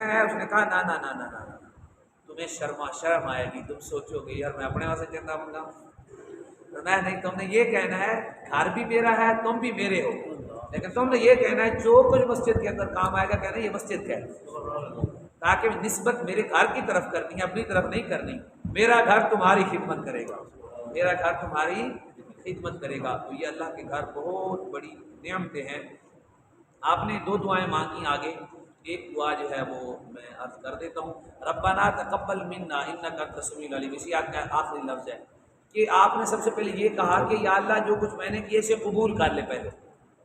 ہے؟ اس نے کہا نا نا نا نا نا نا، تمہیں شرم آئے گی، تم سوچو گے یار میں اپنے وہاں سے چندہ منگاؤں۔ فرمایا نہیں، تم نے یہ کہنا ہے گھر بھی میرا ہے تم بھی میرے ہو، لیکن تم نے یہ کہنا ہے جو کچھ مسجد کے اندر کام آئے گا کہنا ہے یہ مسجد کا ہے، تاکہ نسبت میرے گھر کی طرف کرنی ہے، اپنی طرف نہیں کرنی۔ میرا گھر تمہاری خدمت کرے گا، میرا گھر تمہاری خدمت کرے گا۔ تو یہ اللہ کے گھر بہت بڑی نعمتیں ہیں۔ آپ نے دو دعائیں مانگی آگے، ایک دعا جو ہے وہ میں عرض کر دیتا ہوں، ربنا تقبل منا انک انت السمیع العلیم، اسی آیت کا آخری لفظ ہے کہ آپ نے سب سے پہلے یہ کہا کہ یا اللہ جو کچھ میں نے کیا اسے قبول کر لے۔ پہلے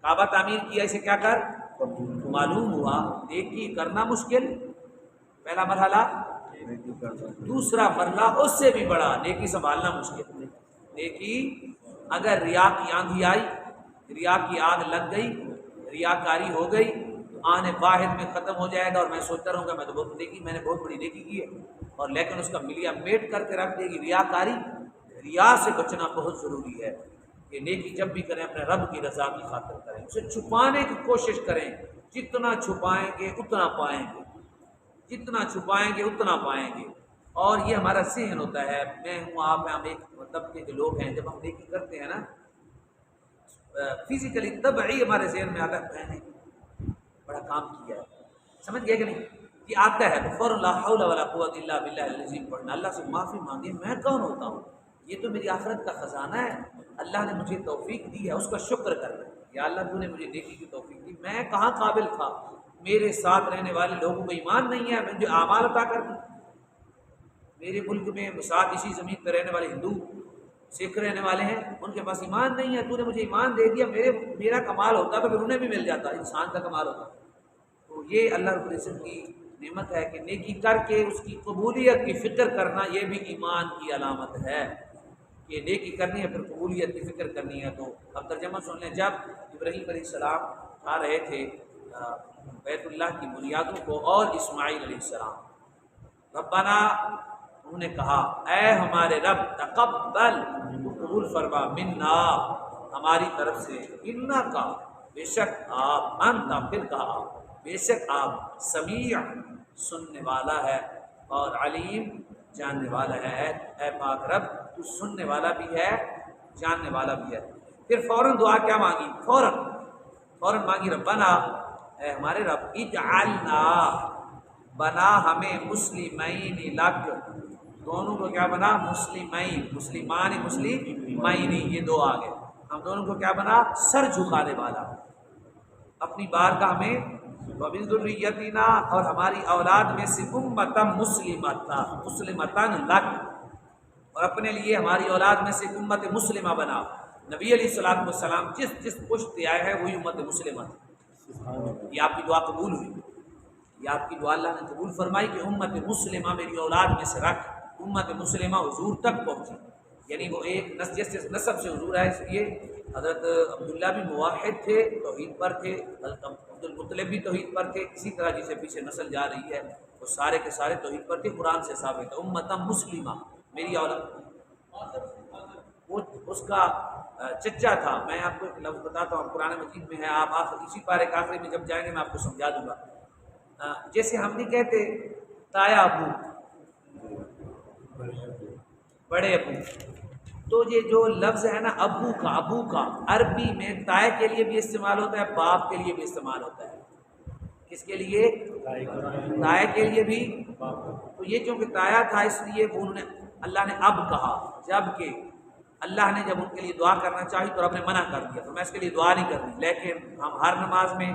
کعبہ تعمیر کیا، اسے کیا کر؟ معلوم ہوا نیکی کرنا مشکل، پہلا مرحلہ، دوسرا مرحلہ اس سے بھی بڑا، نیکی سنبھالنا مشکل۔ نیکی اگر ریا کی آندھی آئی، ریا کی آگ لگ گئی، ریاکاری ہو گئی تو آنے واحد میں ختم ہو جائے گا، اور میں سوچتا رہوں گا میں تو بہت نیکی، میں نے بہت بڑی نیکی کی ہے، اور لیکن اس کا ملیا میٹ کر کے رکھ دے گی ریاکاری۔ ریا سے بچنا بہت ضروری ہے کہ نیکی جب بھی کریں اپنے رب کی رضا کی خاطر کریں، اسے چھپانے کی کوشش کریں، جتنا چھپائیں گے اتنا پائیں گے، جتنا چھپائیں گے اتنا پائیں گے۔ اور یہ ہمارا ذہن ہوتا ہے، میں ہوں آپ ہیں، ہم ایک طبقے کے لوگ ہیں، جب ہم نیکی کرتے ہیں نا فزیکلی طبعی ہمارے ذہن میں آتا ہے میں نے بڑا کام کیا ہے، سمجھ گئے کہ نہیں؟ یہ آتا ہے تو فوراً لا حول ولا قوت الا باللہ العظیم پڑھنا، اللہ سے معافی مانگی، میں کون ہوتا ہوں، یہ تو میری آخرت کا خزانہ ہے، اللہ نے مجھے توفیق دی ہے، اس کا شکر کرنا، یا اللہ تو نے مجھے نیکی کی توفیق دی، میں کہاں قابل تھا، میرے ساتھ رہنے والے لوگوں کو ایمان نہیں ہے، مجھے اعمال عطا کر دی، میرے ملک میں ساتھ اسی زمین پہ رہنے والے ہندو سکھ رہنے والے ہیں، ان کے پاس ایمان نہیں ہے، تو نے مجھے ایمان دے دیا، میرا کمال ہوتا تو پھر انہیں بھی مل جاتا، انسان کا کمال ہوتا۔ تو یہ اللہ رب العزت کی نعمت ہے کہ نیکی کر کے اس کی قبولیت کی فکر کرنا، یہ بھی ایمان کی علامت ہے کہ نیکی کرنی ہے پھر قبولیت کی فکر کرنی ہے۔ تو اب ترجمہ سن لیں، جب ابراہیم علیہ السلام آ رہے تھے بیت اللہ کی بنیادوں کو اور اسماعیل علیہ السلام، ربنا انہوں نے کہا اے ہمارے رب تقبل قبول فرما منا ہماری طرف سے، انا کا بے شک آپ، انتا پھر کہا بے شک آپ، سمیع سننے والا ہے اور علیم جاننے والا ہے، اے پاک رب تو سننے والا بھی ہے جاننے والا بھی ہے۔ پھر فوراً دعا کیا مانگی؟ فوراً مانگی ربنا اے ہمارے رب اجعلنا بنا ہمیں مسلمین لک، دونوں کو کیا بنا؟ مسلمین، مسلمان مسلمین، یہ دو آگے، ہم دونوں کو کیا بنا؟ سر جھکانے والا، اپنی بارگاہ میں، وَمِن ذُرِّيَّتِنَا اور ہماری اولاد میں سے امتا مسلمتا لک، اور اپنے لیے ہماری اولاد میں سے امت مسلمہ بنا۔ نبی علیہ الصلوۃ والسلام جس پشت پہ آئے ہیں وہی امت مسلمہ تھی۔ یہ آپ کی دعا قبول ہوئی، یہ آپ کی دعا اللہ نے قبول فرمائی کہ امت مسلمہ میری اولاد میں سے رکھ، امت مسلمہ حضور تک پہنچی، یعنی وہ ایک نسب سے حضور ہے، اس لیے حضرت عبداللہ بھی موحد تھے، توحید پر تھے، عبد المطلب بھی توحید پر تھے، اسی طرح جسے پیچھے نسل جا رہی ہے وہ سارے کے سارے توحید پر تھے، قرآن سے ثابت ہے امت مسلمہ میری اولاد۔ وہ اس کا چچا تھا، میں آپ کو ایک لفظ بتاتا ہوں، قرآن مجید میں ہے، آپ اسی پارے کے آخری میں جب جائیں گے میں آپ کو سمجھا دوں گا۔ جیسے ہم نہیں کہتے تایا ابو، بڑے ابو، تو یہ جو لفظ ہے نا ابو کا عربی میں تائے کے لیے بھی استعمال ہوتا ہے، باپ کے لیے بھی استعمال ہوتا ہے۔ کس کے لیے؟ تائے کے لیے بھی۔ تو یہ چونکہ تایا تھا اس لیے انہوں نے، اللہ نے اب کہا، جبکہ اللہ نے جب ان کے لیے دعا کرنا چاہی تو رب نے منع کر دیا، تو میں اس کے لیے دعا نہیں کرنی، لیکن ہم ہر نماز میں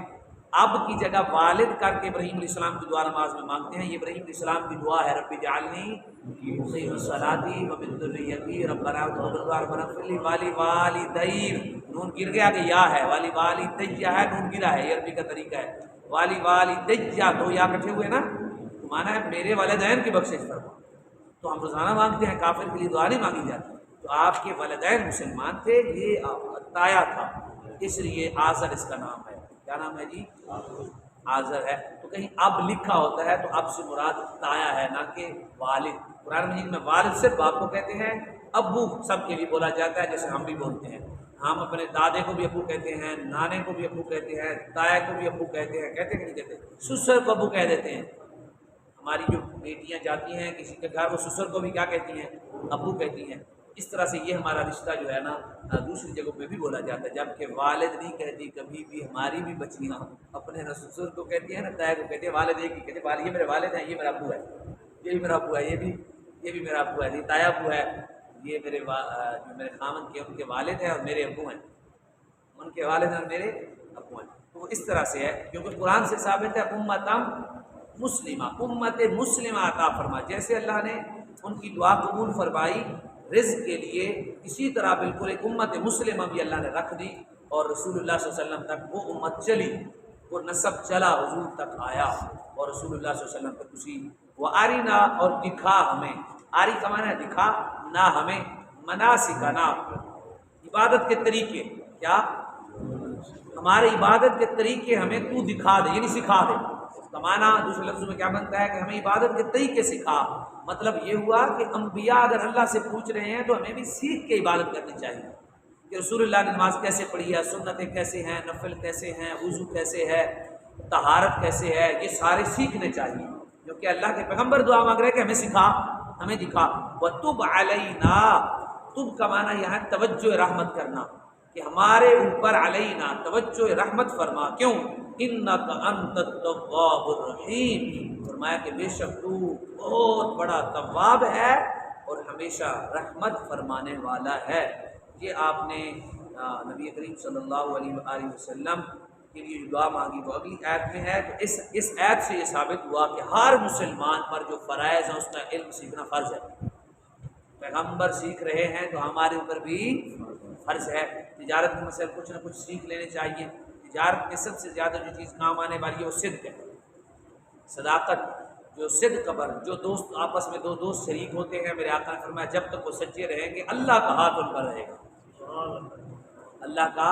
اب کی جگہ والد کر کے ابراہیم علیہ السلام کی دعا نماز میں مانگتے ہیں۔ یہ ابراہیم علیہ السلام کی دعا ہے، رب اجعلنی مقیم الصلاۃ ومن ذریتی ربنا تقبل دعا ربنا اغفر لی والی والدی، نون گر گیا کہ یا ہے، والی والدی ہے، نون گرا ہے، یہ عربی کا طریقہ ہے، والی والدی دو یا اکٹھے ہوئے نا، تو مانا ہے میرے والدین کی بخشش فرما۔ تو ہم روزانہ مانگتے ہیں، کافر کے لیے دعا نہیں مانگی جاتی۔ تو آپ کے والدین مسلمان تھے، یہ تایا تھا، اس لیے آزر اس کا نام ہے۔ کیا نام ہے جی؟ آزر ہے۔ تو کہیں اب لکھا ہوتا ہے تو اب سے مراد تایا ہے، نہ کہ والد۔ قرآن مجید میں والد صرف باپ کو کہتے ہیں، ابو سب کے لیے بولا جاتا ہے، جیسے ہم بھی بولتے ہیں، ہم اپنے دادے کو بھی ابو کہتے ہیں، نانے کو بھی ابو کہتے ہیں، تایا کو بھی ابو کہتے ہیں، کہتے کہ نہیں کہتے؟ سسر کو ابو کہہ دیتے ہیں، ہماری جو بیٹیاں جاتی ہیں کسی کے گھر، وہ سسر کو بھی کیا کہتی ہیں؟ ابو کہتی ہیں۔ اس طرح سے یہ ہمارا رشتہ جو ہے نا دوسری جگہوں پہ بھی بولا جاتا ہے، جبکہ والد نہیں کہتی کبھی بھی ہماری بھی بچیاں اپنے نہ سسر کو کہتی ہیں نہ تایا کو کہتی ہیں، والد ایک ہی کہتے ہیں، یہ میرے والد ہیں، یہ میرا ابو ہے، یہ بھی میرا ابو ہے، یہ بھی میرا ابو ہے، یہ تایا ابو ہے، یہ میرے جو میرے خامن کے ان کے والد ہیں اور میرے ابو ہیں، ان کے والد اور میرے ابو ہیں۔ تو اس طرح سے ہے، کیونکہ قرآن سے ثابت ہے امتم مسلمہ، امت مسلمہ عطا فرما، جیسے اللہ نے ان کی دعا قبول فرمائی رزق کے لیے، اسی طرح بالکل ایک امت مسلمہ بھی اللہ نے رکھ دی، اور رسول اللہ صلی اللہ علیہ وسلم تک وہ امت چلی، وہ نسب چلا، حضور تک آیا، اور رسول اللہ صلی اللہ علیہ وسلم تک اسی وہ آرینا، اور دکھا ہمیں، آری کا معنی ہے دکھا، نہ ہمیں مناسکنا، عبادت کے طریقے، کیا ہمارے عبادت کے طریقے ہمیں تو دکھا دے، یعنی سکھا دے۔ کمانا دوسرے لفظوں میں کیا بنتا ہے کہ ہمیں عبادت کے طریقے سکھا، مطلب یہ ہوا کہ انبیاء اگر اللہ سے پوچھ رہے ہیں تو ہمیں بھی سیکھ کے عبادت کرنی چاہیے، کہ رسول اللہ نے نماز کیسے پڑھی ہے، سنتیں کیسے ہیں، نفل کیسے ہیں، وضو کیسے ہے، طہارت کیسے ہے، یہ سارے سیکھنے چاہیے، کیونکہ اللہ کے پیغمبر دعا مانگ رہے ہیں کہ ہمیں سکھا، ہمیں دکھا۔ وَتُبْ عَلَيْنَا، تب کا معنی یہاں توجہ رحمت کرنا، کہ ہمارے اوپر علینا توجہ رحمت فرما، کیوں؟ انک انت التواب الرحیم، فرمایا کہ بے شک تو بہت بڑا تواب ہے اور ہمیشہ رحمت فرمانے والا ہے۔ یہ آپ نے نبی کریم صلی اللہ علیہ وآلہ وسلم کے لیے دعا مانگی وہ اگلی آیت میں ہے، تو اس آیت سے یہ ثابت ہوا کہ ہر مسلمان پر جو فرائض ہیں اس کا علم سیکھنا فرض ہے۔ پیغمبر سیکھ رہے ہیں تو ہمارے اوپر بھی فرض ہے۔ تجارت کے مسائل کچھ نہ کچھ سیکھ لینے چاہیے۔ تجارت میں سب سے زیادہ جو چیز کام آنے والی ہے وہ صدق ہے، صداقت، جو صدق پر، جو دوست آپس میں دو دوست شریک ہوتے ہیں، میرے آقا نے فرمایا جب تک وہ سچے رہیں گے اللہ کا ہاتھ ان پر رہے گا، اللہ کا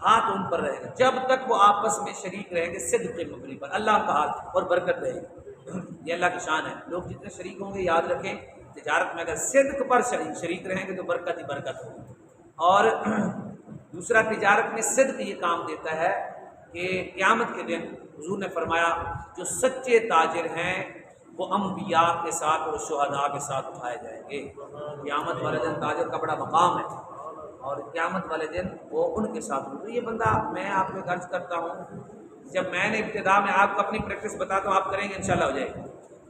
ہاتھ ان پر رہے گا، جب تک وہ آپس میں شریک رہیں گے صدق کے مبنی پر اللہ کا ہاتھ اور برکت رہے گی۔ یہ اللہ کی شان ہے، لوگ جتنے شریک ہوں گے یاد رکھیں تجارت میں اگر صدق پر شریک رہیں گے تو برکت ہی برکت ہوگی۔ اور دوسرا تجارت میں صدق یہ کام دیتا ہے کہ قیامت کے دن حضور نے فرمایا جو سچے تاجر ہیں وہ انبیاء کے ساتھ اور شہداء کے ساتھ اٹھائے جائیں گے۔ قیامت والے دن تاجر کا بڑا مقام ہے، اور قیامت والے دن وہ ان کے ساتھ تو یہ بندہ، میں آپ کو عرض کرتا ہوں، جب میں نے ابتدا میں آپ کو اپنی پریکٹس بتاتا ہوں، آپ کریں گے انشاءاللہ ہو جائے گی۔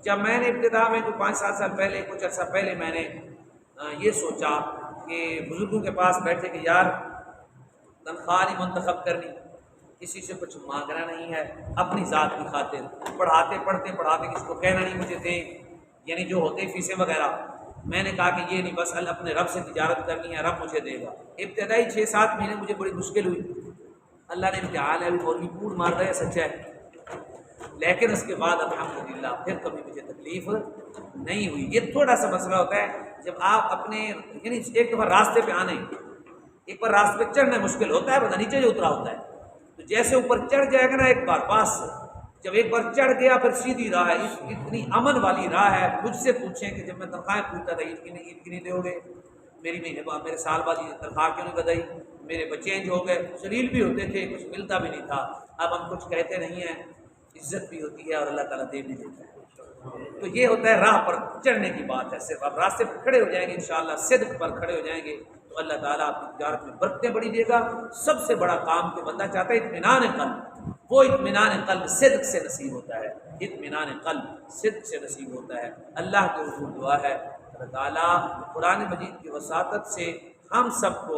جب میں نے ابتدا میں جو 5-7 سال پہلے، کچھ عرصہ پہلے میں نے یہ سوچا کہ بزرگوں کے پاس بیٹھے کہ یار تنخواہ نہیں منتخب کرنی، کسی سے کچھ مانگنا نہیں ہے، اپنی ذات کی خاطر پڑھتے کسی کو کہنا نہیں مجھے دے، یعنی جو ہوتے فیسیں وغیرہ، میں نے کہا کہ یہ نہیں، بس اپنے رب سے تجارت کرنی ہے، رب مجھے دے گا۔ ابتدائی 6-7 مہینے مجھے بڑی مشکل ہوئی، اللہ نے امتحان ہے، ابھی مولوی کوڑ مار رہا ہے، سچا ہے، لیکن اس کے بعد الحمدللہ پھر کبھی مجھے تکلیف نہیں ہوئی۔ یہ تھوڑا سا مسئلہ ہوتا ہے جب آپ اپنے، یعنی ایک دفعہ راستے پہ آنے، ایک بار راستے پہ چڑھنا مشکل ہوتا ہے، پتہ نیچے جو اترا ہوتا ہے، تو جیسے اوپر چڑھ جائے گا نا ایک بار پاس سے، جب ایک بار چڑھ گیا پھر سیدھی راہ ہے، اتنی امن والی راہ ہے۔ مجھ سے پوچھیں کہ جب میں تنخواہیں پوچھتا تھا عید کی نہیں دو گے، میری مہینے بعد میرے سال بعد یہ تنخواہ کیوں نہیں بدائی، میرے بچے انج ہو گئے، ذلیل بھی ہوتے تھے، کچھ ملتا بھی نہیں تھا۔ اب ہم کچھ کہتے نہیں ہیں، عزت بھی ہوتی ہے اور اللہ تعالیٰ دے بھی دیتا ہے۔ تو یہ ہوتا ہے راہ پر چڑھنے کی بات ہے، صرف آپ راستے پر کھڑے ہو جائیں گے انشاءاللہ، صدق پر کھڑے ہو جائیں گے تو اللہ تعالیٰ آپ کی تجارت میں برکتیں بڑی دے گا۔ سب سے بڑا کام کہ بندہ چاہتا ہے اطمینان قلب، وہ اطمینان قلب صدق سے نصیب ہوتا ہے، اطمینان قلب صدق سے نصیب ہوتا ہے۔ اللہ کے حضور دعا ہے اللہ تعالیٰ قرآن مجید کی وساطت سے ہم سب کو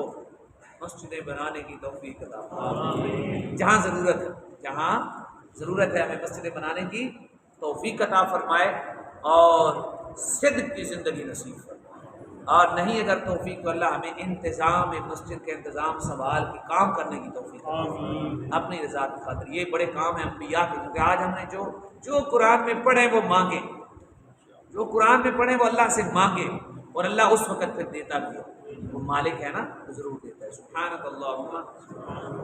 مسجدیں بنانے کی توفیق عطا فرمائے، جہاں ضرورت ہے ہمیں مسجدیں بنانے کی توفیق عطا فرمائے اور صدق کی زندگی نصیب فرمائے، اور نہیں اگر توفیق تو اللہ ہمیں انتظام مسجد کے انتظام سنبھال کے کام کرنے کی توفیق اپنی رضا کی خاطر۔ یہ بڑے کام ہیں انبیاء کے، کیونکہ آج ہم نے جو قرآن میں پڑھیں وہ مانگیں، جو قرآن میں پڑھیں وہ اللہ سے مانگے، اور اللہ اس وقت پھر دیتا بھی ہے، وہ مالک ہے نا، ضرور دیتا ہے۔ سبحانک اللہم